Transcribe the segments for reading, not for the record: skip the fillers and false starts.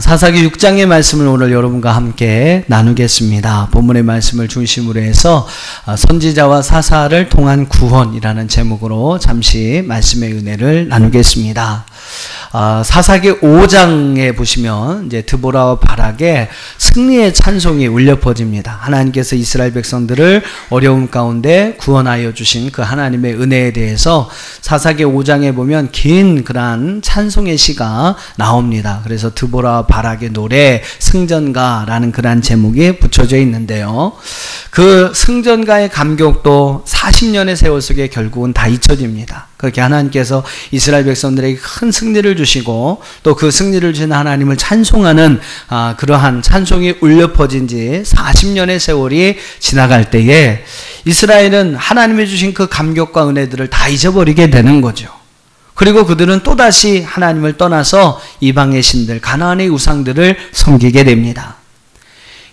사사기 6장의 말씀을 오늘 여러분과 함께 나누겠습니다. 본문의 말씀을 중심으로 해서 선지자와 사사를 통한 구원이라는 제목으로 잠시 말씀의 은혜를 나누겠습니다. 사사기 5장에 보시면 이제 드보라와 바락의 승리의 찬송이 울려 퍼집니다. 하나님께서 이스라엘 백성들을 어려움 가운데 구원하여 주신 그 하나님의 은혜에 대해서 사사기 5장에 보면 긴 그러한 찬송의 시가 나옵니다. 그래서 드보라와 바락의 노래 승전가라는 그러한 제목이 붙여져 있는데요. 그 승전가의 감격도 40년의 세월 속에 결국은 다 잊혀집니다. 그렇게 하나님께서 이스라엘 백성들에게 큰 승리를 주시고 또 그 승리를 주신 하나님을 찬송하는 그러한 찬송이 울려 퍼진 지 40년의 세월이 지나갈 때에 이스라엘은 하나님이 주신 그 감격과 은혜들을 다 잊어버리게 되는 거죠. 그리고 그들은 또다시 하나님을 떠나서 이방의 신들, 가나안의 우상들을 섬기게 됩니다.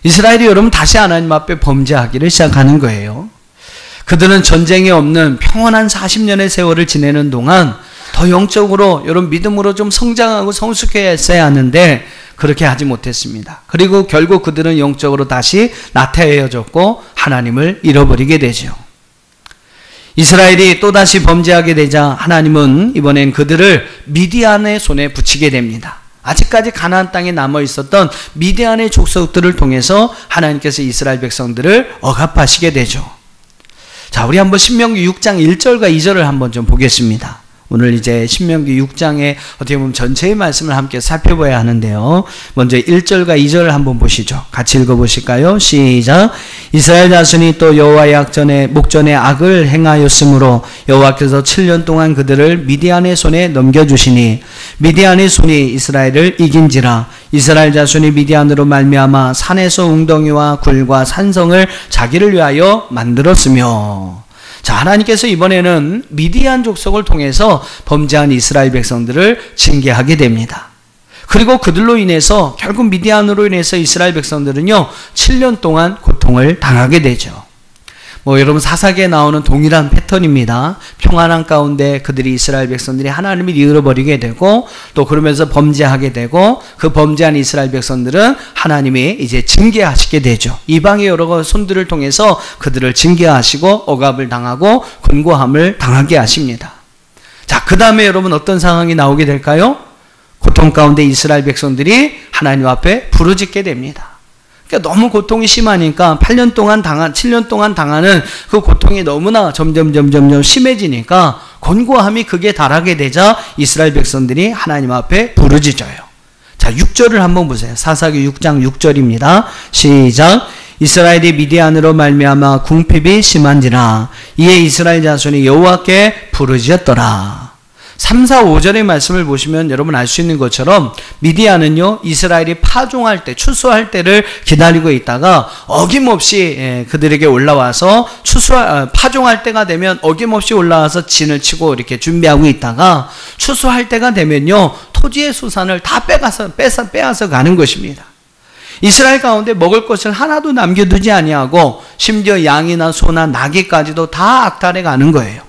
이스라엘이 여러분 다시 하나님 앞에 범죄하기를 시작하는 거예요. 그들은 전쟁이 없는 평온한 40년의 세월을 지내는 동안 더 영적으로 여러분 믿음으로 좀 성장하고 성숙했어야 하는데 그렇게 하지 못했습니다. 그리고 결국 그들은 영적으로 다시 나태해졌고 하나님을 잃어버리게 되죠. 이스라엘이 또다시 범죄하게 되자 하나님은 이번엔 그들을 미디안의 손에 붙이게 됩니다. 아직까지 가나안 땅에 남아 있었던 미디안의 족속들을 통해서 하나님께서 이스라엘 백성들을 억압하시게 되죠. 자, 우리 한번 신명기 6장 1절과 2절을 한번 좀 보겠습니다. 오늘 이제 신명기 6장의 어떻게 보면 전체의 말씀을 함께 살펴봐야 하는데요. 먼저 1절과 2절을 한번 보시죠. 같이 읽어보실까요? 시작. 이스라엘 자손이 또 여호와의 목전에 악을 행하였으므로 여호와께서 7년 동안 그들을 미디안의 손에 넘겨주시니 미디안의 손이 이스라엘을 이긴지라. 이스라엘 자손이 미디안으로 말미암아 산에서 웅덩이와 굴과 산성을 자기를 위하여 만들었으며. 자, 하나님께서 이번에는 미디안 족속을 통해서 범죄한 이스라엘 백성들을 징계하게 됩니다. 그리고 그들로 인해서 결국 미디안으로 인해서 이스라엘 백성들은요 7년 동안 고통을 당하게 되죠. 여러분 사사기에 나오는 동일한 패턴입니다. 평안한 가운데 그들이 이스라엘 백성들이 하나님을 잃어버리게 되고 또 그러면서 범죄하게 되고 그 범죄한 이스라엘 백성들은 하나님이 이제 징계하시게 되죠. 이방의 여러 손들을 통해서 그들을 징계하시고 억압을 당하고 곤고함을 당하게 하십니다. 자, 그 다음에 여러분 어떤 상황이 나오게 될까요? 고통 가운데 이스라엘 백성들이 하나님 앞에 부르짖게 됩니다. 그러니까 너무 고통이 심하니까 7년 동안 당하는 그 고통이 너무나 점점 심해지니까 곤고함이 극에 달하게 되자 이스라엘 백성들이 하나님 앞에 부르짖어요. 자, 6절을 한번 보세요. 사사기 6장 6절입니다. 시작. 이스라엘이 미디안으로 말미암아 궁핍이 심한지라 이에 이스라엘 자손이 여호와께 부르짖었더라. 3, 4, 5절의 말씀을 보시면 여러분 알 수 있는 것처럼 미디안은요 이스라엘이 파종할 때 추수할 때를 기다리고 있다가 어김없이 그들에게 올라와서 파종할 때가 되면 어김없이 올라와서 진을 치고 이렇게 준비하고 있다가 추수할 때가 되면요 토지의 수산을 다 빼앗아 가는 것입니다. 이스라엘 가운데 먹을 것을 하나도 남겨두지 아니하고 심지어 양이나 소나 나귀까지도 다 악탈해 가는 거예요.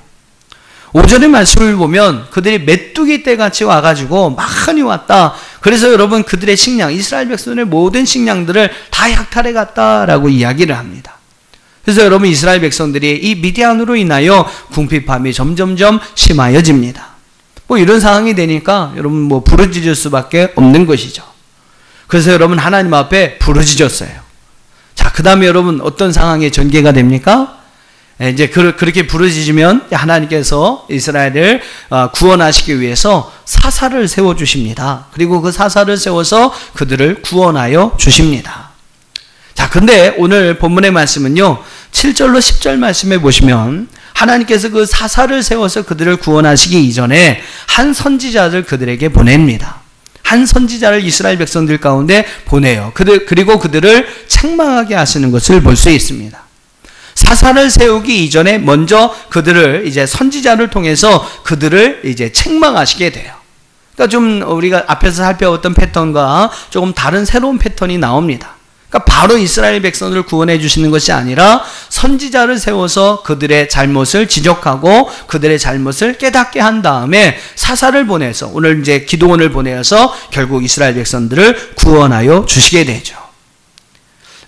5절의 말씀을 보면 그들이 메뚜기 떼같이 와가지고 많이 왔다. 그래서 여러분 그들의 식량, 이스라엘 백성의 모든 식량들을 다 약탈해 갔다라고 이야기를 합니다. 그래서 여러분 이스라엘 백성들이 이 미디안으로 인하여 궁핍함이 점점점 심하여집니다. 이런 상황이 되니까 여러분 부르짖을 수밖에 없는 것이죠. 그래서 여러분 하나님 앞에 부르짖었어요. 자, 그 다음에 여러분 어떤 상황에 전개가 됩니까? 이제 그렇게 부르짖으면 하나님께서 이스라엘을 구원하시기 위해서 사사를 세워주십니다. 그리고 그 사사를 세워서 그들을 구원하여 주십니다. 자, 근데 오늘 본문의 말씀은요 7절로 10절 말씀에 보시면 하나님께서 그 사사를 세워서 그들을 구원하시기 이전에 한 선지자를 그들에게 보냅니다. 한 선지자를 이스라엘 백성들 가운데 보내요. 그리고 그들을 책망하게 하시는 것을 볼 수 있습니다. 사사를 세우기 이전에 먼저 그들을 이제 선지자를 통해서 그들을 이제 책망하시게 돼요. 그러니까 좀 우리가 앞에서 살펴봤던 패턴과 조금 다른 새로운 패턴이 나옵니다. 그러니까 바로 이스라엘 백성들을 구원해 주시는 것이 아니라 선지자를 세워서 그들의 잘못을 지적하고 그들의 잘못을 깨닫게 한 다음에 사사를 보내서 오늘 이제 기도원을 보내서 결국 이스라엘 백성들을 구원하여 주시게 되죠.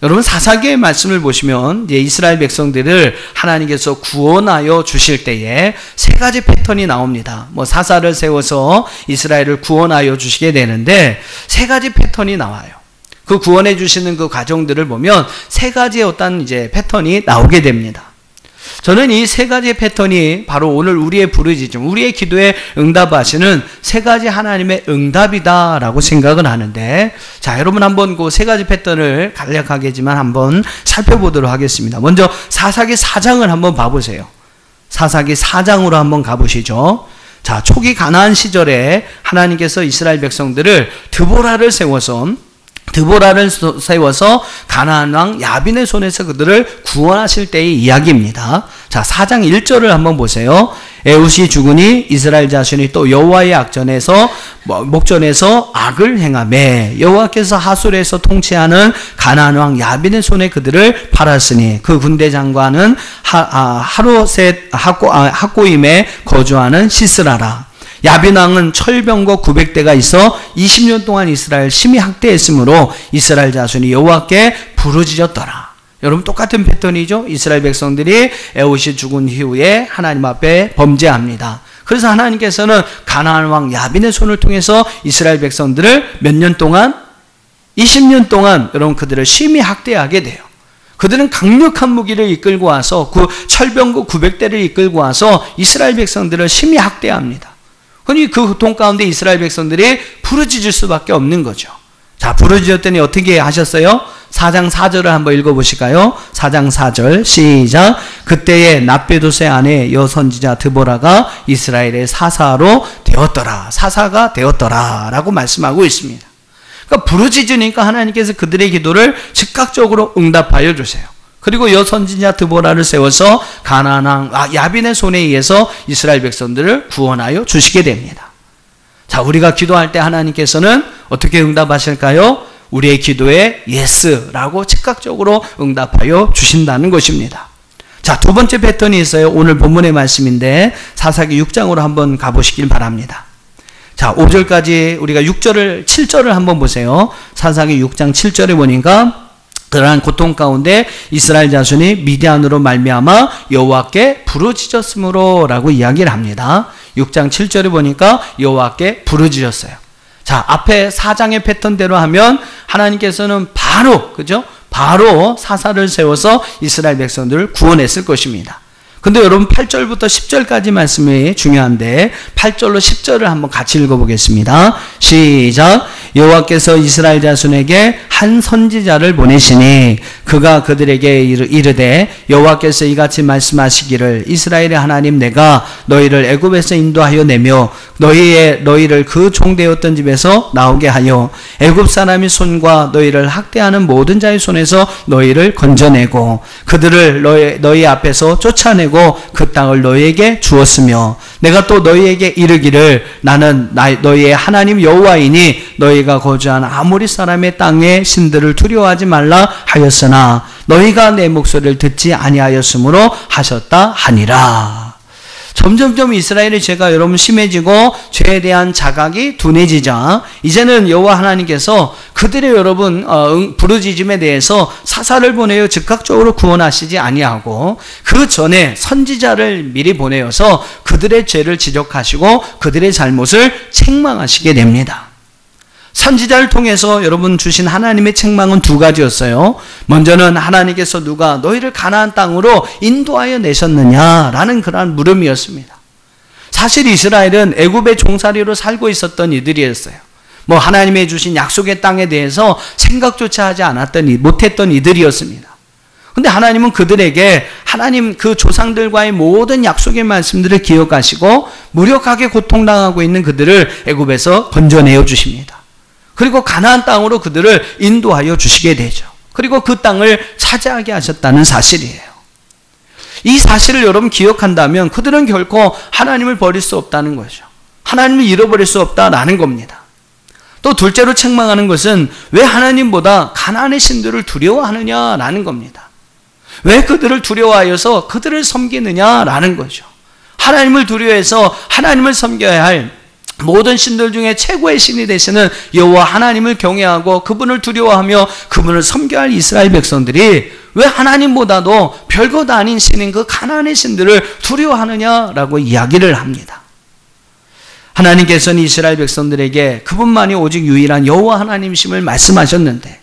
여러분 사사기의 말씀을 보시면 이제 이스라엘 백성들을 하나님께서 구원하여 주실 때에 세 가지 패턴이 나옵니다. 뭐 사사를 세워서 이스라엘을 구원하여 주시게 되는데 세 가지 패턴이 나와요. 그 구원해 주시는 그 과정들을 보면 세 가지의 어떤 이제 패턴이 나오게 됩니다. 저는 이 세 가지의 패턴이 바로 오늘 우리의 부르짖음, 우리의 기도에 응답하시는 세 가지 하나님의 응답이다라고 생각을 하는데, 자, 여러분 한번 그 세 가지 패턴을 간략하게지만 한번 살펴보도록 하겠습니다. 먼저 사사기 4장을 한번 봐보세요. 사사기 4장으로 한번 가보시죠. 자, 초기 가나안 시절에 하나님께서 이스라엘 백성들을 드보라를 세워서 가나안 왕 야빈의 손에서 그들을 구원하실 때의 이야기입니다. 자, 4장 1절을 한번 보세요. 에훗이 죽으니 이스라엘 자손이 또 여호와의 목전에서 악을 행하매 여호와께서 하솔에서 통치하는 가나안 왕 야빈의 손에 그들을 팔았으니 그 군대 장관은 하로셋 학고임에 거주하는 시스라라. 야빈 왕은 철병거 900대가 있어 20년 동안 이스라엘 심히 학대했으므로 이스라엘 자손이 여호와께 부르짖었더라. 여러분 똑같은 패턴이죠. 이스라엘 백성들이 에훗이 죽은 이후에 하나님 앞에 범죄합니다. 그래서 하나님께서는 가나안 왕 야빈의 손을 통해서 이스라엘 백성들을 몇 년 동안? 20년 동안 여러분 그들을 심히 학대하게 돼요. 그들은 강력한 무기를 이끌고 와서 그 철병거 900대를 이끌고 와서 이스라엘 백성들을 심히 학대합니다. 그러니 그 고통 가운데 이스라엘 백성들이 부르짖을 수밖에 없는 거죠. 자, 부르짖었더니 어떻게 하셨어요? 4장 4절을 한번 읽어보실까요? 4장 4절 시작. 그때에 납베도세 아내 여선지자 드보라가 이스라엘의 사사로 되었더라. 사사가 되었더라 라고 말씀하고 있습니다. 그러니까 부르짖으니까 하나님께서 그들의 기도를 즉각적으로 응답하여 주세요. 그리고 여선지자 드보라를 세워서 가나안 왕 야빈의 손에 의해서 이스라엘 백성들을 구원하여 주시게 됩니다. 자, 우리가 기도할 때 하나님께서는 어떻게 응답하실까요? 우리의 기도에 예스라고 즉각적으로 응답하여 주신다는 것입니다. 자, 두 번째 패턴이 있어요. 오늘 본문의 말씀인데 사사기 6장으로 한번 가보시길 바랍니다. 자, 5절까지 우리가 7절을 한번 보세요. 사사기 6장 7절에 보니까 그러한 고통 가운데 이스라엘 자손이 미디안으로 말미암아 여호와께 부르짖었으므로라고 이야기를 합니다. 6장 7절에 보니까 여호와께 부르짖었어요. 자, 앞에 4장의 패턴대로 하면 하나님께서는 바로 사사를 세워서 이스라엘 백성들을 구원했을 것입니다. 근데 여러분 8절부터 10절까지 말씀이 중요한데 8절로 10절을 한번 같이 읽어보겠습니다. 시작. 여호와께서 이스라엘 자손에게 한 선지자를 보내시니 그가 그들에게 이르되 여호와께서 이같이 말씀하시기를 이스라엘의 하나님 내가 너희를 애굽에서 인도하여 내며 너희를 그 종되었던 집에서 나오게 하여 애굽 사람의 손과 너희를 학대하는 모든 자의 손에서 너희를 건져내고 그들을 너희 앞에서 쫓아내고 그 땅을 너희에게 주었으며 내가 또 너희에게 이르기를 나는 너희의 하나님 여호와이니 너희가 거주한 아모리 사람의 땅의 신들을 두려워하지 말라 하였으나 너희가 내 목소리를 듣지 아니하였으므로 하셨다 하니라. 점점점 이스라엘의 죄가 여러분 심해지고 죄에 대한 자각이 둔해지자 이제는 여호와 하나님께서 그들의 여러분 부르짖음에 대해서 사사를 보내어 즉각적으로 구원하시지 아니하고 그 전에 선지자를 미리 보내어서 그들의 죄를 지적하시고 그들의 잘못을 책망하시게 됩니다. 선지자를 통해서 여러분 주신 하나님의 책망은 두 가지였어요. 먼저는 하나님께서 누가 너희를 가나안 땅으로 인도하여 내셨느냐라는 그러한 물음이었습니다. 사실 이스라엘은 애굽의 종살이로 살고 있었던 이들이었어요. 하나님의 주신 약속의 땅에 대해서 생각조차 하지 못했던 이들이었습니다. 근데 하나님은 그들에게 하나님 그 조상들과의 모든 약속의 말씀들을 기억하시고 무력하게 고통당하고 있는 그들을 애굽에서 건져내어 주십니다. 그리고 가나안 땅으로 그들을 인도하여 주시게 되죠. 그리고 그 땅을 차지하게 하셨다는 사실이에요. 이 사실을 여러분 기억한다면 그들은 결코 하나님을 버릴 수 없다는 거죠. 하나님을 잃어버릴 수 없다라는 겁니다. 또 둘째로 책망하는 것은 왜 하나님보다 가나안의 신들을 두려워하느냐라는 겁니다. 왜 그들을 두려워하여서 그들을 섬기느냐라는 거죠. 하나님을 두려워해서 하나님을 섬겨야 할 모든 신들 중에 최고의 신이 되시는 여호와 하나님을 경외하고 그분을 두려워하며 그분을 섬겨야 할 이스라엘 백성들이 왜 하나님보다도 별것 아닌 신인 그 가나안의 신들을 두려워하느냐라고 이야기를 합니다. 하나님께서는 이스라엘 백성들에게 그분만이 오직 유일한 여호와 하나님이심을 말씀하셨는데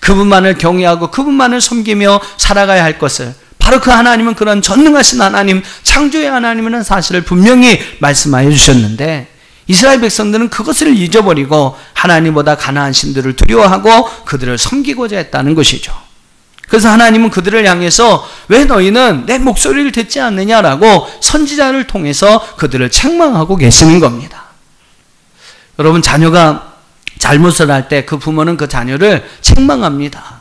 그분만을 경외하고 그분만을 섬기며 살아가야 할 것을 바로 그 하나님은 그런 전능하신 하나님, 창조의 하나님이라는 사실을 분명히 말씀하여 주셨는데 이스라엘 백성들은 그것을 잊어버리고 하나님보다 가나안 신들을 두려워하고 그들을 섬기고자 했다는 것이죠. 그래서 하나님은 그들을 향해서 왜 너희는 내 목소리를 듣지 않느냐라고 선지자를 통해서 그들을 책망하고 계시는 겁니다. 여러분, 자녀가 잘못을 할 때 그 부모는 그 자녀를 책망합니다.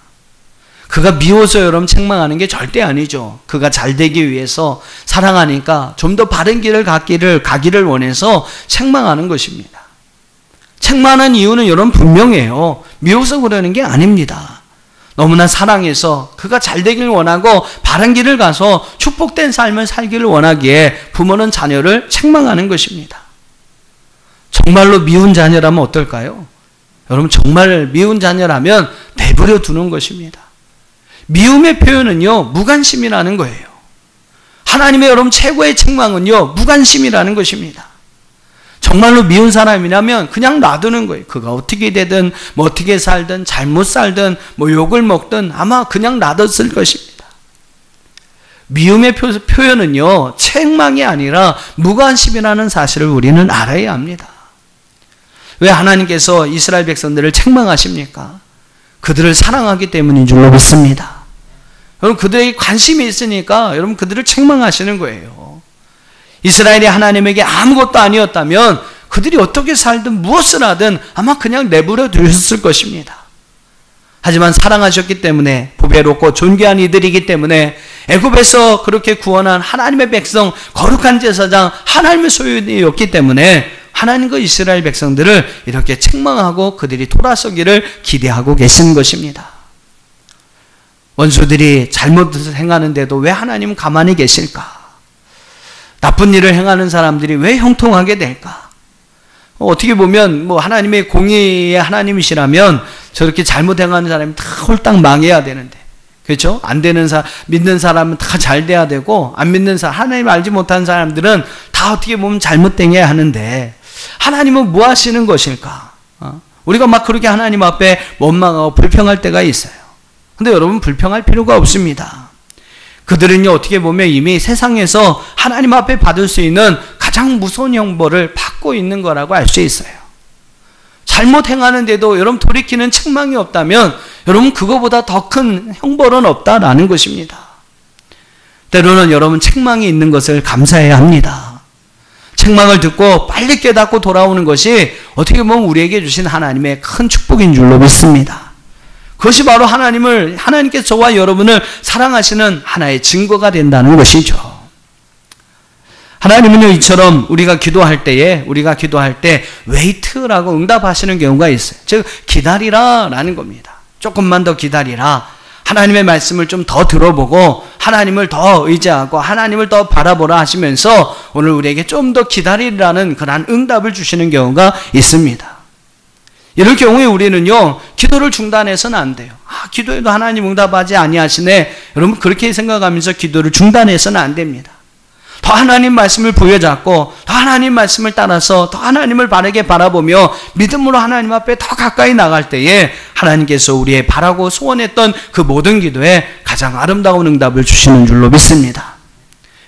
그가 미워서 여러분 책망하는 게 절대 아니죠. 그가 잘 되기 위해서 사랑하니까 좀 더 바른 길을 가기를 원해서 책망하는 것입니다. 책망하는 이유는 여러분 분명해요. 미워서 그러는 게 아닙니다. 너무나 사랑해서 그가 잘 되길 원하고 바른 길을 가서 축복된 삶을 살기를 원하기에 부모는 자녀를 책망하는 것입니다. 정말로 미운 자녀라면 어떨까요? 여러분, 정말 미운 자녀라면 내버려 두는 것입니다. 미움의 표현은요, 무관심이라는 거예요. 하나님의 여러분 최고의 책망은요, 무관심이라는 것입니다. 정말로 미운 사람이라면 그냥 놔두는 거예요. 그가 어떻게 되든 뭐 어떻게 살든 잘못 살든 뭐 욕을 먹든 아마 그냥 놔뒀을 것입니다. 미움의 표현은요, 책망이 아니라 무관심이라는 사실을 우리는 알아야 합니다. 왜 하나님께서 이스라엘 백성들을 책망하십니까? 그들을 사랑하기 때문인 줄로 믿습니다. 여러분, 그들에게 관심이 있으니까 여러분 그들을 책망하시는 거예요. 이스라엘이 하나님에게 아무것도 아니었다면 그들이 어떻게 살든 무엇을 하든 아마 그냥 내버려 두셨을 것입니다. 하지만 사랑하셨기 때문에 보배롭고 존귀한 이들이기 때문에 애굽에서 그렇게 구원한 하나님의 백성, 거룩한 제사장, 하나님의 소유였기 때문에 하나님과 이스라엘 백성들을 이렇게 책망하고 그들이 돌아서기를 기대하고 계신 것입니다. 원수들이 잘못을 행하는데도 왜 하나님은 가만히 계실까? 나쁜 일을 행하는 사람들이 왜 형통하게 될까? 어떻게 보면 뭐 하나님의 공의의 하나님이시라면 저렇게 잘못 행하는 사람이 다 홀딱 망해야 되는데, 그렇죠? 안 되는 사람, 믿는 사람은 다 잘 돼야 되고, 안 믿는 사람, 하나님 알지 못하는 사람들은 다 어떻게 보면 잘못되어야 하는데 하나님은 뭐 하시는 것일까? 우리가 막 그렇게 하나님 앞에 원망하고 불평할 때가 있어요. 근데 여러분, 불평할 필요가 없습니다. 그들은요, 어떻게 보면 이미 세상에서 하나님 앞에 받을 수 있는 가장 무서운 형벌을 받고 있는 거라고 알 수 있어요. 잘못 행하는데도 여러분 돌이키는 책망이 없다면 여러분 그거보다 더 큰 형벌은 없다라는 것입니다. 때로는 여러분 책망이 있는 것을 감사해야 합니다. 책망을 듣고 빨리 깨닫고 돌아오는 것이 어떻게 보면 우리에게 주신 하나님의 큰 축복인 줄로 믿습니다. 그것이 바로 하나님께서 저와 여러분을 사랑하시는 하나의 증거가 된다는 것이죠. 하나님은요, 이처럼 우리가 기도할 때 웨이트라고 응답하시는 경우가 있어요. 즉 기다리라라는 겁니다. 조금만 더 기다리라. 하나님의 말씀을 좀 더 들어보고 하나님을 더 의지하고 하나님을 더 바라보라 하시면서 오늘 우리에게 좀 더 기다리라는 그러한 응답을 주시는 경우가 있습니다. 이럴 경우에 우리는요, 기도를 중단해서는 안 돼요. 기도해도 하나님 응답하지 아니하시네. 여러분 그렇게 생각하면서 기도를 중단해서는 안 됩니다. 더 하나님 말씀을 부여잡고 더 하나님 말씀을 따라서 더 하나님을 바르게 바라보며 믿음으로 하나님 앞에 더 가까이 나갈 때에 하나님께서 우리의 바라고 소원했던 그 모든 기도에 가장 아름다운 응답을 주시는 줄로 믿습니다.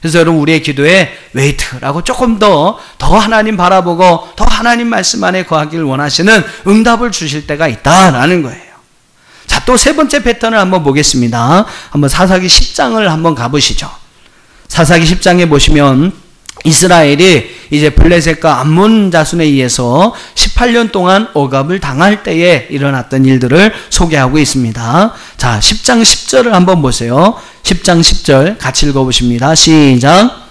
그래서 여러분, 우리의 기도에 웨이트라고 조금 더 하나님 바라보고 더 하나님 말씀 안에 거하기를 원하시는 응답을 주실 때가 있다라는 거예요. 자, 또 세 번째 패턴을 한번 보겠습니다. 한번 사사기 10장을 한번 가보시죠. 사사기 10장에 보시면 이스라엘이 이제 블레셋과 암몬 자손에 의해서 18년 동안 억압을 당할 때에 일어났던 일들을 소개하고 있습니다. 자, 10장 10절을 한번 보세요. 10장 10절 같이 읽어보십니다. 시작.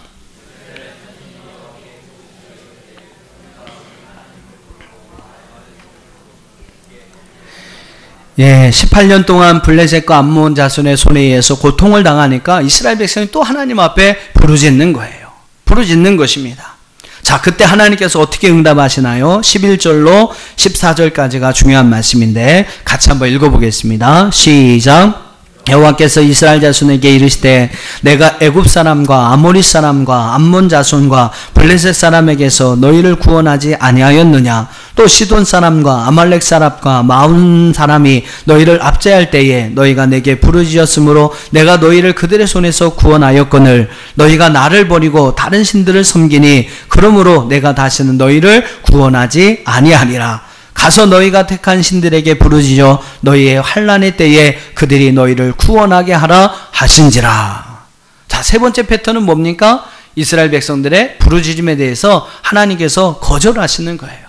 예, 18년 동안 블레셋과 암몬 자손의 손에 의해서 고통을 당하니까 이스라엘 백성이 또 하나님 앞에 부르짖는 거예요. 부르짖는 것입니다. 자, 그때 하나님께서 어떻게 응답하시나요? 11절로 14절까지가 중요한 말씀인데 같이 한번 읽어보겠습니다. 시작. 여호와께서 이스라엘 자손에게 이르시되 내가 애굽 사람과 아모리 사람과 암몬 자손과 블레셋 사람에게서 너희를 구원하지 아니하였느냐? 또 시돈 사람과 아말렉 사람과 마온 사람이 너희를 압제할 때에 너희가 내게 부르짖었으므로 내가 너희를 그들의 손에서 구원하였거늘 너희가 나를 버리고 다른 신들을 섬기니 그러므로 내가 다시는 너희를 구원하지 아니하리라. 가서 너희가 택한 신들에게 부르짖어 너희의 환난의 때에 그들이 너희를 구원하게 하라 하신지라. 자, 세 번째 패턴은 뭡니까? 이스라엘 백성들의 부르짖음에 대해서 하나님께서 거절하시는 거예요.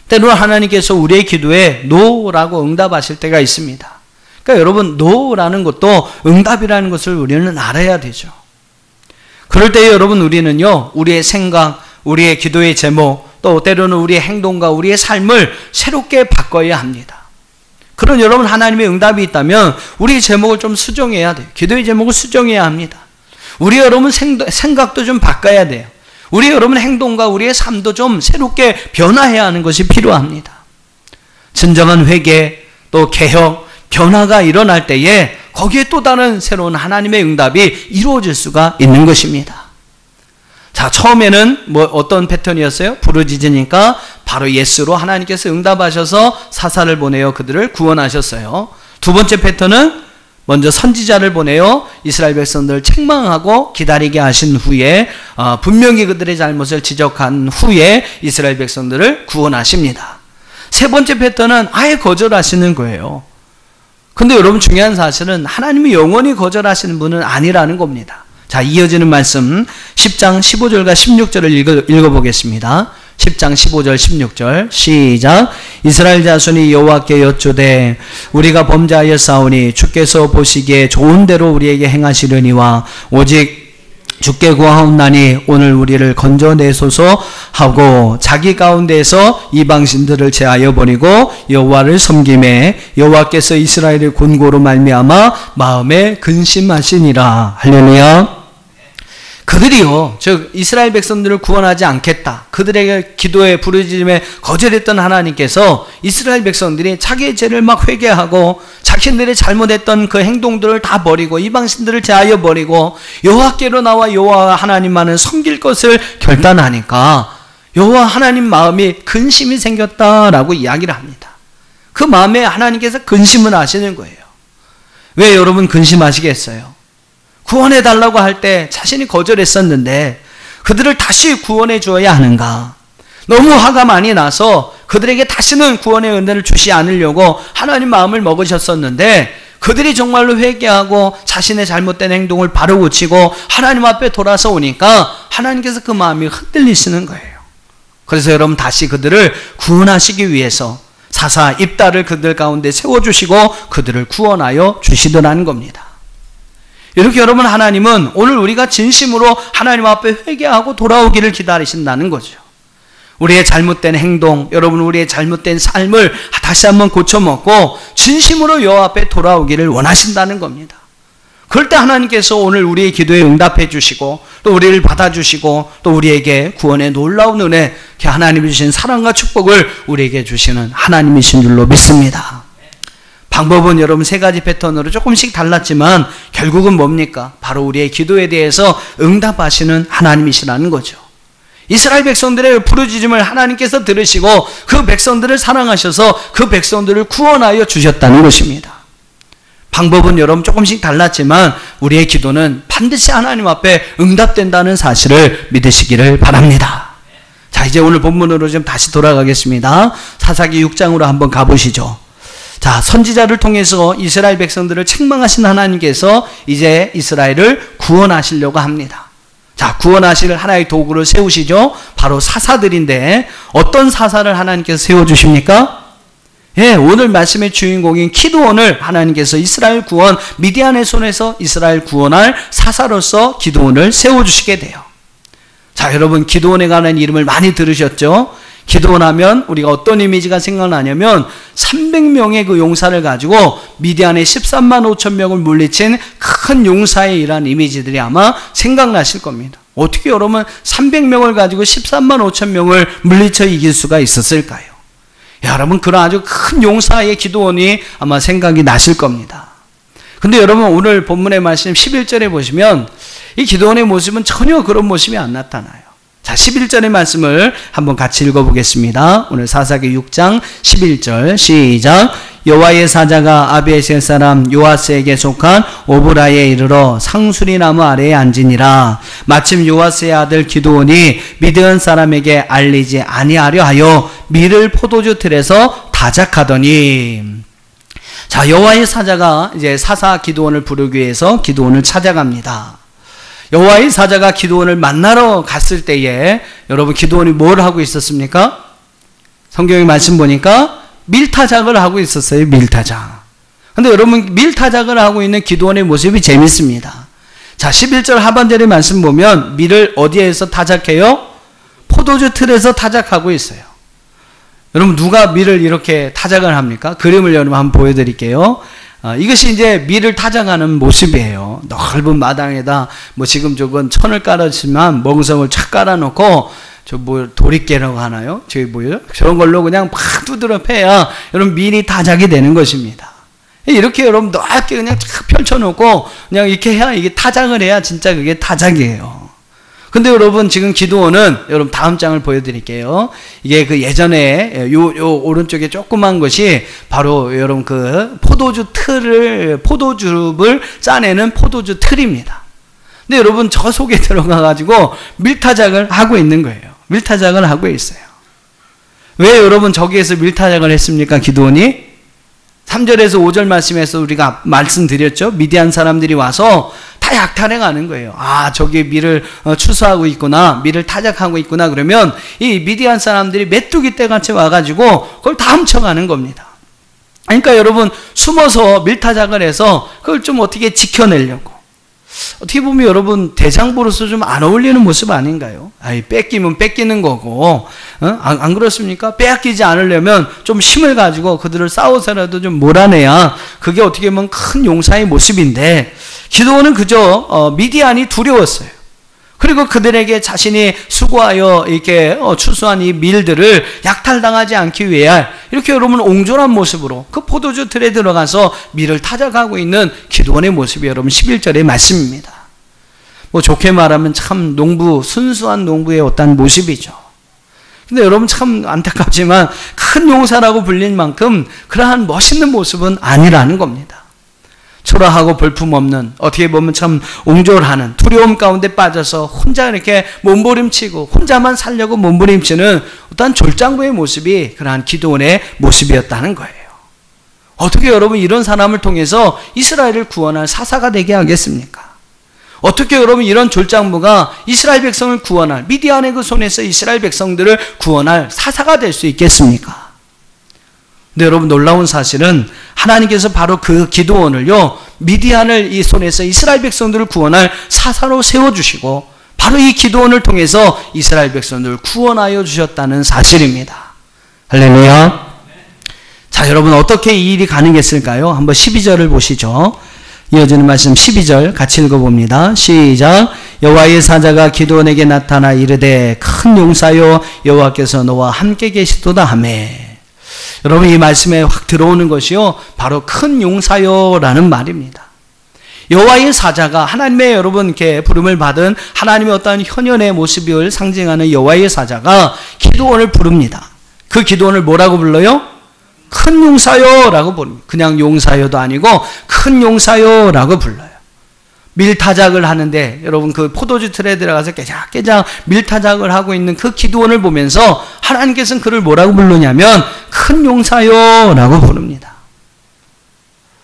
때로는 하나님께서 우리의 기도에 노라고 응답하실 때가 있습니다. 그러니까 여러분, 노라는 것도 응답이라는 것을 우리는 알아야 되죠. 그럴 때 여러분, 우리는요, 우리의 생각, 우리의 기도의 제목, 또 때로는 우리의 행동과 우리의 삶을 새롭게 바꿔야 합니다. 그런 여러분, 하나님의 응답이 있다면 우리의 제목을 좀 수정해야 돼요. 기도의 제목을 수정해야 합니다. 우리 여러분 생각도 좀 바꿔야 돼요. 우리 여러분 행동과 우리의 삶도 좀 새롭게 변화해야 하는 것이 필요합니다. 진정한 회개, 또 개혁, 변화가 일어날 때에 거기에 또 다른 새로운 하나님의 응답이 이루어질 수가 있는 것입니다. 자, 처음에는 어떤 패턴이었어요? 부르짖으니까 바로 예스로 하나님께서 응답하셔서 사사를 보내어 그들을 구원하셨어요. 두 번째 패턴은 먼저 선지자를 보내어 이스라엘 백성들을 책망하고 기다리게 하신 후에 분명히 그들의 잘못을 지적한 후에 이스라엘 백성들을 구원하십니다. 세 번째 패턴은 아예 거절하시는 거예요. 근데 여러분, 중요한 사실은 하나님이 영원히 거절하시는 분은 아니라는 겁니다. 자, 이어지는 말씀 10장 15절과 16절을 읽어보겠습니다. 10장 15절 16절 시작. 이스라엘 자손이 여호와께 여쭈되 우리가 범죄하였사오니 주께서 보시기에 좋은 대로 우리에게 행하시려니와 오직 주께 구하옵나니 오늘 우리를 건져내소서 하고 자기 가운데에서 이방신들을 제하여 버리고 여호와를 섬김에 여호와께서 이스라엘의 권고로 말미암아 마음에 근심하시니라. 할렐루야. 그들이요, 즉 이스라엘 백성들을 구원하지 않겠다, 그들에게 기도에 부르짖음에 거절했던 하나님께서 이스라엘 백성들이 자기의 죄를 막 회개하고 자신들이 잘못했던 그 행동들을 다 버리고 이방신들을 제하여 버리고 여호와께로 나와 여호와 하나님만을 섬길 것을 결단하니까 여호와 하나님 마음이 근심이 생겼다라고 이야기를 합니다. 그 마음에 하나님께서 근심을 하시는 거예요. 왜 여러분 근심하시겠어요? 구원해달라고 할 때 자신이 거절했었는데 그들을 다시 구원해 주어야 하는가? 너무 화가 많이 나서 그들에게 다시는 구원의 은혜를 주시 않으려고 하나님 마음을 먹으셨었는데 그들이 정말로 회개하고 자신의 잘못된 행동을 바로 고치고 하나님 앞에 돌아서 오니까 하나님께서 그 마음이 흔들리시는 거예요. 그래서 여러분, 다시 그들을 구원하시기 위해서 사사 입다를 그들 가운데 세워주시고 그들을 구원하여 주시더라는 겁니다. 이렇게 여러분, 하나님은 오늘 우리가 진심으로 하나님 앞에 회개하고 돌아오기를 기다리신다는 거죠. 우리의 잘못된 행동, 여러분 우리의 잘못된 삶을 다시 한번 고쳐먹고 진심으로 여호와 앞에 돌아오기를 원하신다는 겁니다. 그럴 때 하나님께서 오늘 우리의 기도에 응답해 주시고 또 우리를 받아주시고 또 우리에게 구원의 놀라운 은혜, 하나님이 주신 사랑과 축복을 우리에게 주시는 하나님이신 줄로 믿습니다. 방법은 여러분 세 가지 패턴으로 조금씩 달랐지만 결국은 뭡니까? 바로 우리의 기도에 대해서 응답하시는 하나님이시라는 거죠. 이스라엘 백성들의 부르짖음을 하나님께서 들으시고 그 백성들을 사랑하셔서 그 백성들을 구원하여 주셨다는 것입니다. 방법은 여러분 조금씩 달랐지만 우리의 기도는 반드시 하나님 앞에 응답된다는 사실을 믿으시기를 바랍니다. 자, 이제 오늘 본문으로 좀 다시 돌아가겠습니다. 사사기 6장으로 한번 가보시죠. 자, 선지자를 통해서 이스라엘 백성들을 책망하신 하나님께서 이제 이스라엘을 구원하시려고 합니다. 자, 구원하실 하나의 도구를 세우시죠. 바로 사사들인데 어떤 사사를 하나님께서 세워주십니까? 예, 오늘 말씀의 주인공인 기드온을 하나님께서 이스라엘 구원, 미디안의 손에서 이스라엘 구원할 사사로서 기드온을 세워주시게 돼요. 자, 여러분 기드온에 관한 이름을 많이 들으셨죠? 기도원하면 우리가 어떤 이미지가 생각나냐면 300명의 그 용사를 가지고 미디안의 13만 5천 명을 물리친 큰 용사의 이러한 이미지들이 아마 생각나실 겁니다. 어떻게 여러분 300명을 가지고 13만 5천 명을 물리쳐 이길 수가 있었을까요? 여러분 그런 아주 큰 용사의 기도원이 아마 생각이 나실 겁니다. 근데 여러분 오늘 본문의 말씀 11절에 보시면 이 기도원의 모습은 전혀 그런 모습이 안 나타나요. 자, 11절의 말씀을 한번 같이 읽어보겠습니다. 오늘 사사기 6장 11절 시작. 여호와의 사자가 아비에셀 사람 요아스에게 속한 오브라에 이르러 상수리 나무 아래에 앉으니라. 마침 요아스의 아들 기드온이 미드온 사람에게 알리지 아니하려 하여 밀을 포도주 틀에서 다작하더니. 자, 여호와의 사자가 이제 사사 기드온을 부르기 위해서 기드온을 찾아갑니다. 여호와의 사자가 기드온을 만나러 갔을 때에 여러분 기드온이 뭘 하고 있었습니까? 성경의 말씀 보니까 밀타작을 하고 있었어요. 밀타작. 근데 여러분 밀타작을 하고 있는 기드온의 모습이 재밌습니다. 자, 11절 하반절의 말씀 보면 밀을 어디에서 타작해요? 포도주 틀에서 타작하고 있어요. 여러분 누가 밀을 이렇게 타작을 합니까? 그림을 여러분 한번 보여드릴게요. 이것이 이제 밀을 타작하는 모습이에요. 넓은 마당에다 뭐 지금 저건 천을 깔았지만 멍성을 착 깔아놓고 저 뭐 도리깨라고 하나요? 저기 뭐예요? 저런 걸로 그냥 팍 두드려 패야 여러분 밀이 타작이 되는 것입니다. 이렇게 여러분 넓게 그냥 착 펼쳐놓고 그냥 이렇게 해야 이게 타작을 해야 진짜 그게 타작이에요. 근데 여러분 지금 기드온은 여러분 다음 장을 보여드릴게요. 이게 그 예전에 요 오른쪽에 조그만 것이 바로 여러분 그 포도즙을 짜내는 포도주 틀입니다. 근데 여러분 저 속에 들어가가지고 밀타작을 하고 있는 거예요. 밀타작을 하고 있어요. 왜 여러분 저기에서 밀타작을 했습니까? 기드온이 3절에서 5절 말씀에서 우리가 말씀드렸죠. 미디안 사람들이 와서 다 약탈해 가는 거예요. 아, 저기 밀을 추수하고 있구나, 밀을 타작하고 있구나. 그러면 이 미디안 사람들이 메뚜기 떼같이 와가지고 그걸 다 훔쳐가는 겁니다. 그러니까 여러분 숨어서 밀타작을 해서 그걸 좀 어떻게 지켜내려고. 어떻게 보면 여러분 대장부로서 좀 안 어울리는 모습 아닌가요? 아이, 뺏기면 뺏기는 거고, 안 그렇습니까? 빼앗기지 않으려면 좀 힘을 가지고 그들을 싸워서라도 좀 몰아내야 그게 어떻게 보면 큰 용사의 모습인데, 기드온은 그저 미디안이 두려웠어요. 그리고 그들에게 자신이 수고하여 이렇게 추수한 이 밀들을 약탈당하지 않기 위해 이렇게 여러분 옹졸한 모습으로 그 포도주 틀에 들어가서 밀을 타작하고 있는 기드온의 모습이 여러분 11절의 말씀입니다. 뭐 좋게 말하면 참 순수한 농부의 어떤 모습이죠. 근데 여러분 참 안타깝지만 큰 용사라고 불릴 만큼 그러한 멋있는 모습은 아니라는 겁니다. 초라하고 볼품없는, 어떻게 보면 참 옹졸하는, 두려움 가운데 빠져서 혼자 이렇게 몸부림치고 혼자만 살려고 몸부림치는 어떤 졸장부의 모습이 그러한 기드온의 모습이었다는 거예요. 어떻게 여러분 이런 사람을 통해서 이스라엘을 구원할 사사가 되게 하겠습니까? 어떻게 여러분 이런 졸장부가 이스라엘 백성을 구원할, 미디안의 그 손에서 이스라엘 백성들을 구원할 사사가 될 수 있겠습니까? 근데 여러분 놀라운 사실은 하나님께서 바로 그 기드온을요, 미디안을 이 손에서 이스라엘 백성들을 구원할 사사로 세워주시고 바로 이 기드온을 통해서 이스라엘 백성들을 구원하여 주셨다는 사실입니다. 할렐루야. 자, 여러분 어떻게 이 일이 가능했을까요? 한번 12절을 보시죠. 이어지는 말씀 12절 같이 읽어봅니다. 시작. 여호와의 사자가 기드온에게 나타나 이르되 큰 용사여 여호와께서 너와 함께 계시도다 하매. 여러분 이 말씀에 확 들어오는 것이요, 바로 큰 용사요라는 말입니다. 여호와의 사자가 하나님의 여러분 이렇게 부름을 받은 하나님의 어떤 현현의 모습을 상징하는 여호와의 사자가 기드온을 부릅니다. 그 기드온을 뭐라고 불러요? 큰 용사요라고 부릅니다. 그냥 용사요도 아니고 큰 용사요라고 불러요. 밀타작을 하는데 여러분 그 포도주 틀에 들어가서 깨작깨작 밀타작을 하고 있는 그 기드온을 보면서 하나님께서는 그를 뭐라고 부르냐면 큰 용사요라고 부릅니다.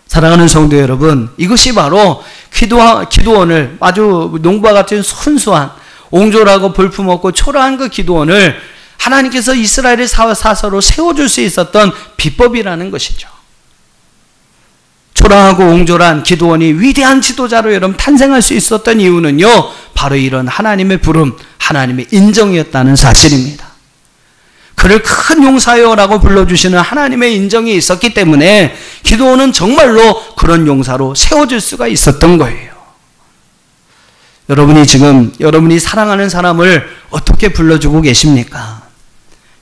사랑하는 성도 여러분, 이것이 바로 기드온을 아주 농부와 같은 순수한 옹졸하고 볼품없고 초라한 그 기드온을 하나님께서 이스라엘의 사사로 세워줄 수 있었던 비법이라는 것이죠. 초라하고 옹졸한 기드온이 위대한 지도자로 여러분 탄생할 수 있었던 이유는요, 바로 이런 하나님의 부름, 하나님의 인정이었다는 사실입니다. 그를 큰 용사요라고 불러주시는 하나님의 인정이 있었기 때문에 기드온은 정말로 그런 용사로 세워질 수가 있었던 거예요. 여러분이 지금 여러분이 사랑하는 사람을 어떻게 불러주고 계십니까?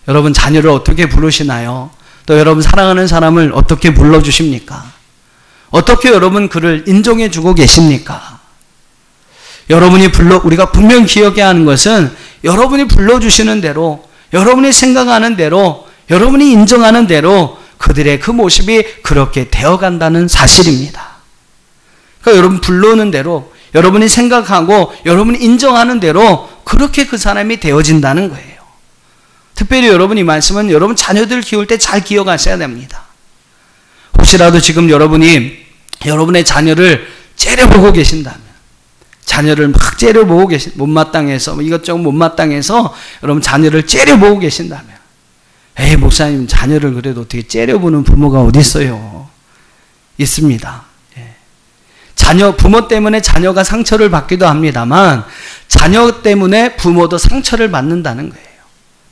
여러분 자녀를 어떻게 부르시나요? 또 여러분 사랑하는 사람을 어떻게 불러주십니까? 어떻게 여러분 그를 인정해주고 계십니까? 우리가 분명 기억해야 하는 것은 여러분이 불러주시는 대로, 여러분이 생각하는 대로, 여러분이 인정하는 대로 그들의 그 모습이 그렇게 되어간다는 사실입니다. 그러니까 여러분 부르는 대로, 여러분이 생각하고 여러분이 인정하는 대로 그렇게 그 사람이 되어진다는 거예요. 특별히 여러분 이 말씀은 여러분 자녀들 키울 때 잘 기억하셔야 됩니다. 혹시라도 지금 여러분이 여러분의 자녀를 째려보고 계신다면, 자녀를 막 째려보고 못마땅해서 이것저것 못마땅해서 여러분 자녀를 째려보고 계신다면, 에이 목사님 자녀를 그래도 어떻게 째려보는 부모가 어디 있어요? 있습니다. 부모 때문에 자녀가 상처를 받기도 합니다만 자녀 때문에 부모도 상처를 받는다는 거예요.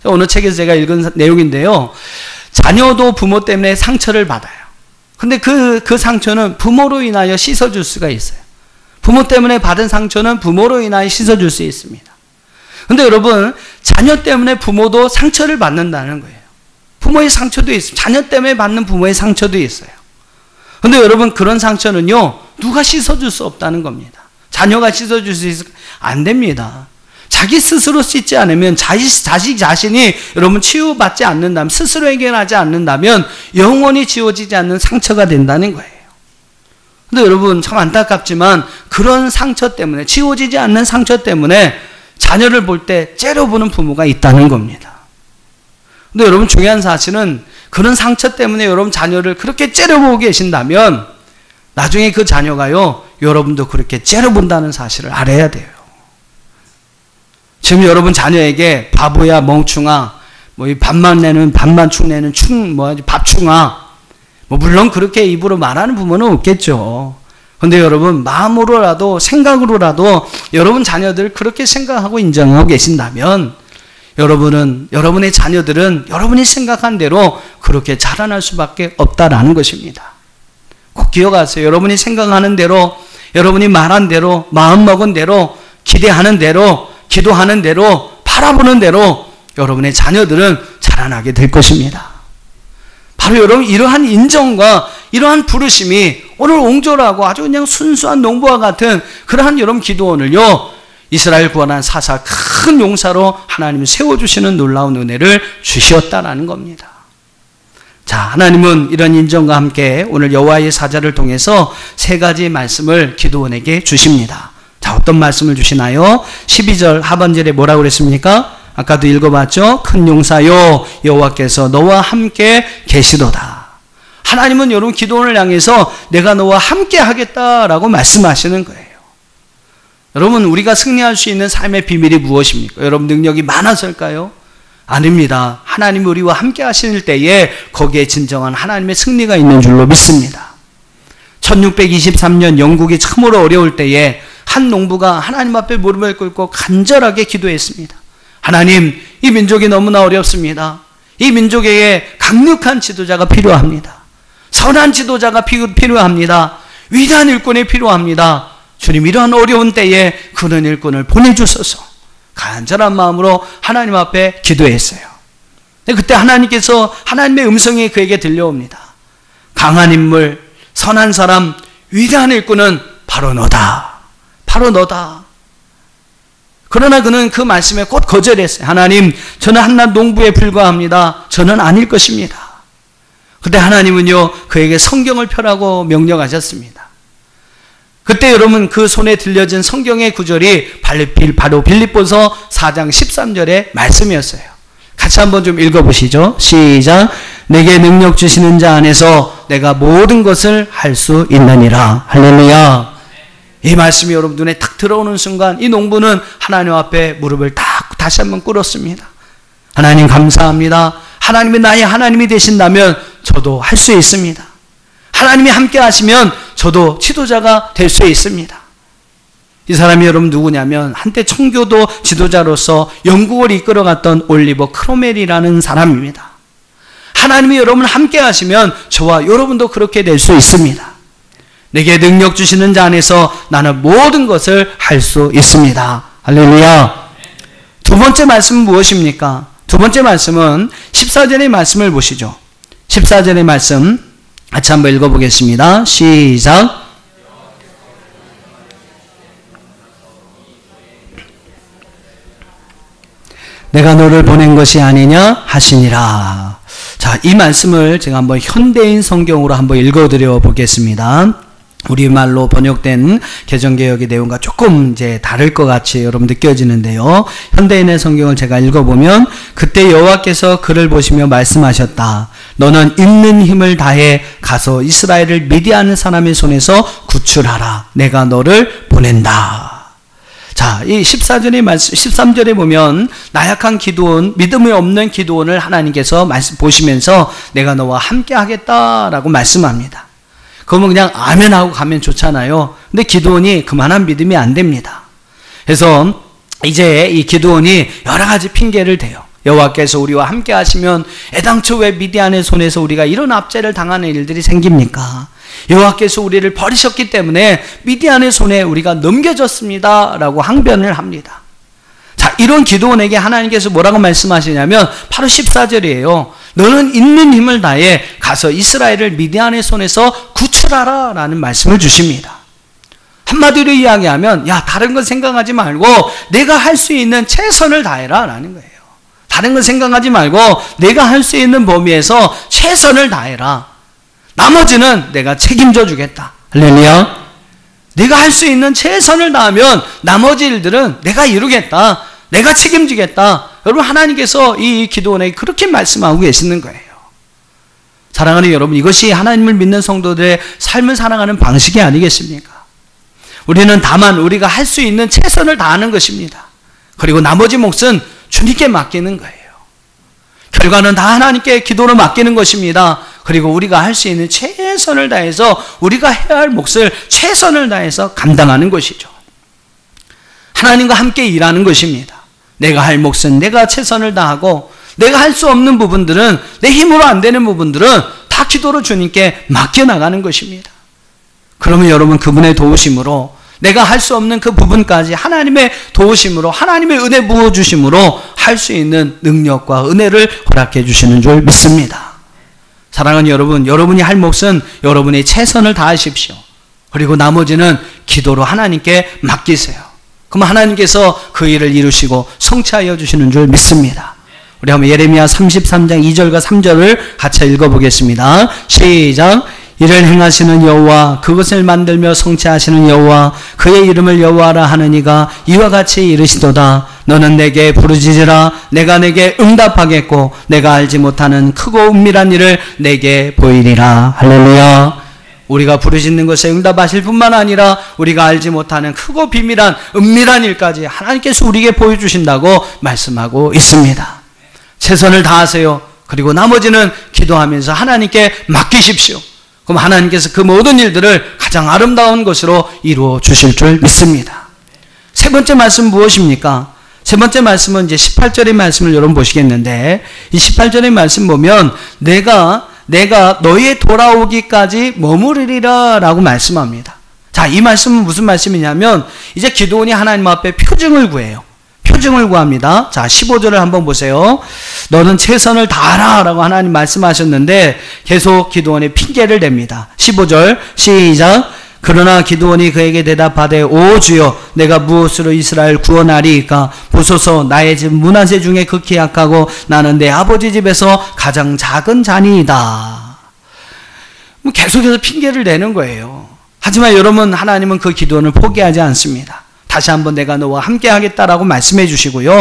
어느 책에서 제가 읽은 내용인데요. 자녀도 부모 때문에 상처를 받아요. 근데 그 상처는 부모로 인하여 씻어줄 수가 있어요. 부모 때문에 받은 상처는 부모로 인하여 씻어줄 수 있습니다. 근데 여러분 자녀 때문에 부모도 상처를 받는다는 거예요. 부모의 상처도 있어요. 자녀 때문에 받는 부모의 상처도 있어요. 근데 여러분 그런 상처는요 누가 씻어줄 수 없다는 겁니다. 자녀가 씻어줄 수 있을까? 안 됩니다. 자기 스스로 씻지 않으면 자식 자신이 여러분 치유받지 않는다면, 스스로 해결하지 않는다면 영원히 지워지지 않는 상처가 된다는 거예요. 근데 여러분 참 안타깝지만 그런 상처 때문에, 지워지지 않는 상처 때문에 자녀를 볼 때 째려보는 부모가 있다는 겁니다. 근데 여러분 중요한 사실은 그런 상처 때문에 여러분 자녀를 그렇게 째려보고 계신다면 나중에 그 자녀가요 여러분도 그렇게 째려본다는 사실을 알아야 돼요. 지금 여러분 자녀에게 바보야, 멍충아, 밥만 축내는 밥충아, 물론 그렇게 입으로 말하는 부모는 없겠죠. 근데 여러분 마음으로라도 생각으로라도 여러분 자녀들 그렇게 생각하고 인정하고 계신다면 여러분의 자녀들은 여러분이 생각한 대로 그렇게 자라날 수밖에 없다라는 것입니다. 꼭 기억하세요. 여러분이 생각하는 대로, 여러분이 말한 대로, 마음먹은 대로, 기대하는 대로, 기도하는 대로, 바라보는 대로 여러분의 자녀들은 자라나게 될 것입니다. 바로 여러분 이러한 인정과 이러한 부르심이 오늘 옹졸하고 아주 그냥 순수한 농부와 같은 그러한 여러분 기도원을요 이스라엘 구원한 사사 큰 용사로 하나님이 세워주시는 놀라운 은혜를 주셨다라는 겁니다. 자, 하나님은 이런 인정과 함께 오늘 여호와의 사자를 통해서 세 가지 말씀을 기드온에게 주십니다. 자, 어떤 말씀을 주시나요? 12절 하반절에 뭐라고 그랬습니까? 아까도 읽어봤죠? 큰 용사요 여호와께서 너와 함께 계시도다. 하나님은 여러분 기드온을 향해서 내가 너와 함께 하겠다라고 말씀하시는 거예요. 여러분 우리가 승리할 수 있는 삶의 비밀이 무엇입니까? 여러분 능력이 많아서일까요? 아닙니다. 하나님이 우리와 함께 하실 때에 거기에 진정한 하나님의 승리가 있는 줄로 믿습니다. 1623년 영국이 참으로 어려울 때에 한 농부가 하나님 앞에 무릎을 꿇고 간절하게 기도했습니다. 하나님, 이 민족이 너무나 어렵습니다. 이 민족에게 강력한 지도자가 필요합니다. 선한 지도자가 필요합니다. 위대한 일꾼이 필요합니다. 주님, 이러한 어려운 때에 그런 일꾼을 보내주소서. 간절한 마음으로 하나님 앞에 기도했어요. 그때 하나님께서 하나님의 음성이 그에게 들려옵니다. 강한 인물, 선한 사람, 위대한 일꾼은 바로 너다. 바로 너다. 그러나 그는 그 말씀에 곧 거절했어요. 하나님, 저는 한낱 농부에 불과합니다. 저는 아닐 것입니다. 그때 하나님은요 그에게 성경을 펴라고 명령하셨습니다. 그때 여러분 그 손에 들려진 성경의 구절이 바로 빌립보서 4장 13절의 말씀이었어요. 같이 한번 좀 읽어보시죠. 시작. 내게 능력 주시는 자 안에서 내가 모든 것을 할 수 있느니라. 할렐루야. 이 말씀이 여러분 눈에 탁 들어오는 순간 이 농부는 하나님 앞에 무릎을 딱 다시 한번 꿇었습니다. 하나님 감사합니다. 하나님이 나의 하나님이 되신다면 저도 할 수 있습니다. 하나님이 함께 하시면 저도 지도자가 될 수 있습니다. 이 사람이 여러분 누구냐면 한때 청교도 지도자로서 영국을 이끌어갔던 올리버 크로멜이라는 사람입니다. 하나님이 여러분 함께 하시면 저와 여러분도 그렇게 될 수 있습니다. 내게 능력 주시는 자 안에서 나는 모든 것을 할 수 있습니다. 할렐루야. 두 번째 말씀은 무엇입니까? 두 번째 말씀은 14절의 말씀을 보시죠. 14절의 말씀 같이 한번 읽어보겠습니다. 시작. 내가 너를 보낸 것이 아니냐 하시니라. 자, 이 말씀을 제가 한번 현대인 성경으로 한번 읽어드려 보겠습니다. 우리말로 번역된 개정개혁의 내용과 조금 이제 다를 것 같이 여러분 느껴지는데요. 현대인의 성경을 제가 읽어보면 그때 여호와께서 그를 보시며 말씀하셨다. 너는 있는 힘을 다해 가서 이스라엘을 미디안 사람의 손에서 구출하라. 내가 너를 보낸다. 자, 이 14절의 말씀, 13절에 보면 나약한 기드온, 믿음이 없는 기드온을 하나님께서 보시면서 내가 너와 함께 하겠다라고 말씀합니다. 그러면 그냥 아멘 하고 가면 좋잖아요. 근데 기드온이 그만한 믿음이 안 됩니다. 그래서 이제 이 기드온이 여러 가지 핑계를 대요. 여호와께서 우리와 함께 하시면 애당초 왜 미디안의 손에서 우리가 이런 압제를 당하는 일들이 생깁니까? 여호와께서 우리를 버리셨기 때문에 미디안의 손에 우리가 넘겨졌습니다 라고 항변을 합니다. 자, 이런 기드온에게 하나님께서 뭐라고 말씀하시냐면 바로 14절이에요. 너는 있는 힘을 다해 가서 이스라엘을 미디안의 손에서 구출하라 라는 말씀을 주십니다. 한마디로 이야기하면 야, 다른 건 생각하지 말고 내가 할 수 있는 최선을 다해라 라는 거예요. 다른 건 생각하지 말고 내가 할 수 있는 범위에서 최선을 다해라. 나머지는 내가 책임져 주겠다. 할렐루야. 내가 할 수 있는 최선을 다하면 나머지 일들은 내가 이루겠다. 내가 책임지겠다. 여러분, 하나님께서 이 기도원에게 그렇게 말씀하고 계시는 거예요. 사랑하는 여러분, 이것이 하나님을 믿는 성도들의 삶을 살아가는 방식이 아니겠습니까? 우리는 다만 우리가 할 수 있는 최선을 다하는 것입니다. 그리고 나머지 몫은 주님께 맡기는 거예요. 결과는 다 하나님께 기도로 맡기는 것입니다. 그리고 우리가 할 수 있는 최선을 다해서 우리가 해야 할 몫을 최선을 다해서 감당하는 것이죠. 하나님과 함께 일하는 것입니다. 내가 할 몫은 내가 최선을 다하고 내가 할 수 없는 부분들은, 내 힘으로 안 되는 부분들은 다 기도로 주님께 맡겨나가는 것입니다. 그러면 여러분, 그분의 도우심으로 내가 할 수 없는 그 부분까지 하나님의 도우심으로, 하나님의 은혜 부어주심으로 할 수 있는 능력과 은혜를 허락해 주시는 줄 믿습니다. 사랑하는 여러분, 여러분이 할 몫은 여러분이 최선을 다하십시오. 그리고 나머지는 기도로 하나님께 맡기세요. 그럼 하나님께서 그 일을 이루시고 성취하여 주시는 줄 믿습니다. 우리 한번 예레미야 33장 2절과 3절을 같이 읽어보겠습니다. 시작. 이를 행하시는 여호와, 그것을 만들며 성취하시는 여호와, 그의 이름을 여호와라 하는 이가 이와 같이 이르시도다. 너는 내게 부르짖으라. 내가 내게 응답하겠고 내가 알지 못하는 크고 은밀한 일을 내게 보이리라. 할렐루야. 우리가 부르짖는 것에 응답하실 뿐만 아니라 우리가 알지 못하는 크고 비밀한 은밀한 일까지 하나님께서 우리에게 보여주신다고 말씀하고 있습니다. 최선을 다하세요. 그리고 나머지는 기도하면서 하나님께 맡기십시오. 그럼 하나님께서 그 모든 일들을 가장 아름다운 것으로 이루어 주실 줄 믿습니다. 세 번째 말씀 무엇입니까? 세 번째 말씀은 이제 18절의 말씀을 여러분 보시겠는데, 이 18절의 말씀 보면 내가 너의 돌아오기까지 머무르리라 라고 말씀합니다. 자, 이 말씀은 무슨 말씀이냐면 이제 기드온이 하나님 앞에 표징을 구해요. 표징을 구합니다. 자, 15절을 한번 보세요. 너는 최선을 다하라 라고 하나님 말씀하셨는데 계속 기드온이 핑계를 댑니다. 15절 시작. 그러나 기드온이 그에게 대답하되 오 주여, 내가 무엇으로 이스라엘 구원하리이까? 보소서, 나의 집 문화재 중에 극히 약하고 나는 내 아버지 집에서 가장 작은 자니이다. 계속해서 핑계를 대는 거예요. 하지만 여러분, 하나님은 그 기드온을 포기하지 않습니다. 다시 한번 내가 너와 함께 하겠다라고 말씀해 주시고요.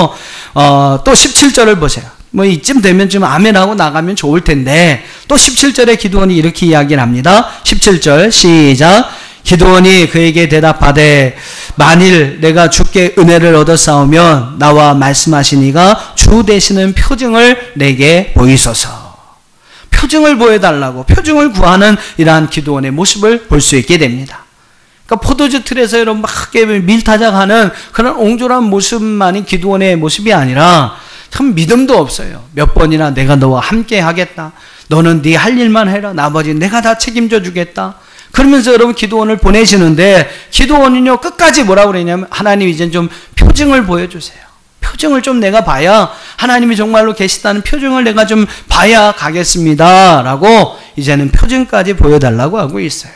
또 17절을 보세요. 뭐 이쯤 되면 좀 아멘하고 나가면 좋을 텐데, 또 17절에 기드온이 이렇게 이야기를 합니다. 17절 시작. 기드온이 그에게 대답하되 만일 내가 주께 은혜를 얻었사오면 나와 말씀하신 이가 주 되시는 표징을 내게 보이소서. 표징을 보여달라고, 표징을 구하는 이러한 기드온의 모습을 볼 수 있게 됩니다. 그러니까 포도주 틀에서 여러분 막 밀타작하는 그런 옹졸한 모습만이 기드온의 모습이 아니라 참 믿음도 없어요. 몇 번이나 내가 너와 함께 하겠다. 너는 네 할 일만 해라. 나머지 내가 다 책임져 주겠다. 그러면서 여러분 기드온을 보내시는데 기드온은요 끝까지 뭐라고 그러냐면 하나님 이제 좀 표징을 보여주세요. 표징을 좀 내가 봐야 하나님이 정말로 계시다는 표징을 내가 좀 봐야 가겠습니다. 라고 이제는 표징까지 보여달라고 하고 있어요.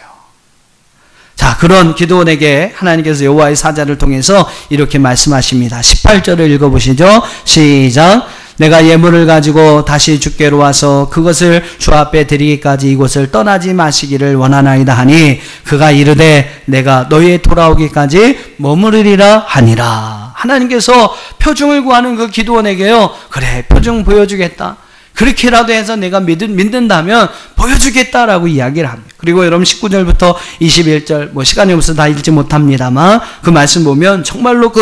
자, 그런 기드온에게 하나님께서 여호와의 사자를 통해서 이렇게 말씀하십니다. 18절을 읽어보시죠. 시작. 내가 예물을 가지고 다시 주께로 와서 그것을 주 앞에 드리기까지 이곳을 떠나지 마시기를 원하나이다 하니 그가 이르되 내가 너희의 돌아오기까지 머무르리라 하니라. 하나님께서 표징을 구하는 그 기드온에게요. 그래, 표징 보여주겠다. 그렇게라도 해서 내가 믿는다면 보여주겠다라고 이야기를 합니다. 그리고 여러분 19절부터 21절 시간이 없어서 다 읽지 못합니다만 그 말씀 보면 정말로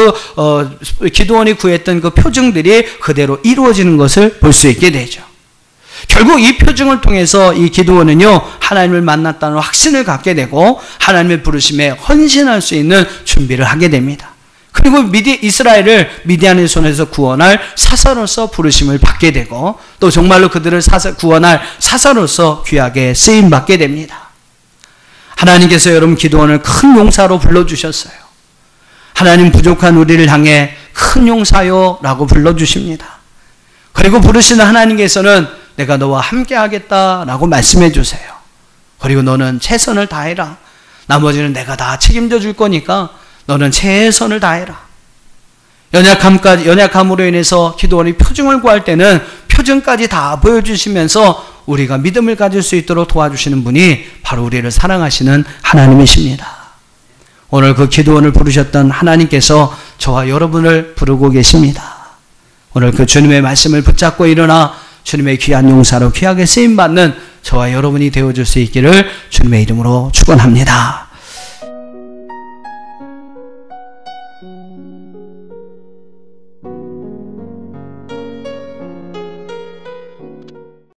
기드온이 구했던 그 표징들이 그대로 이루어지는 것을 볼 수 있게 되죠. 결국 이 표징을 통해서 이 기드온은요 하나님을 만났다는 확신을 갖게 되고 하나님의 부르심에 헌신할 수 있는 준비를 하게 됩니다. 그리고 이스라엘을 미디안의 손에서 구원할 사사로서 부르심을 받게 되고 또 정말로 그들을 구원할 사사로서 귀하게 쓰임받게 됩니다. 하나님께서 여러분 기드온을 큰 용사로 불러주셨어요. 하나님 부족한 우리를 향해 큰 용사요 라고 불러주십니다. 그리고 부르시는 하나님께서는 내가 너와 함께 하겠다라고 말씀해 주세요. 그리고 너는 최선을 다해라. 나머지는 내가 다 책임져 줄 거니까 너는 최선을 다해라. 연약함으로 인해서 기드온이 표징을 구할 때는 표징까지 다 보여주시면서 우리가 믿음을 가질 수 있도록 도와주시는 분이 바로 우리를 사랑하시는 하나님이십니다. 오늘 그 기드온을 부르셨던 하나님께서 저와 여러분을 부르고 계십니다. 오늘 그 주님의 말씀을 붙잡고 일어나 주님의 귀한 용사로 귀하게 쓰임받는 저와 여러분이 되어줄 수 있기를 주님의 이름으로 축원합니다.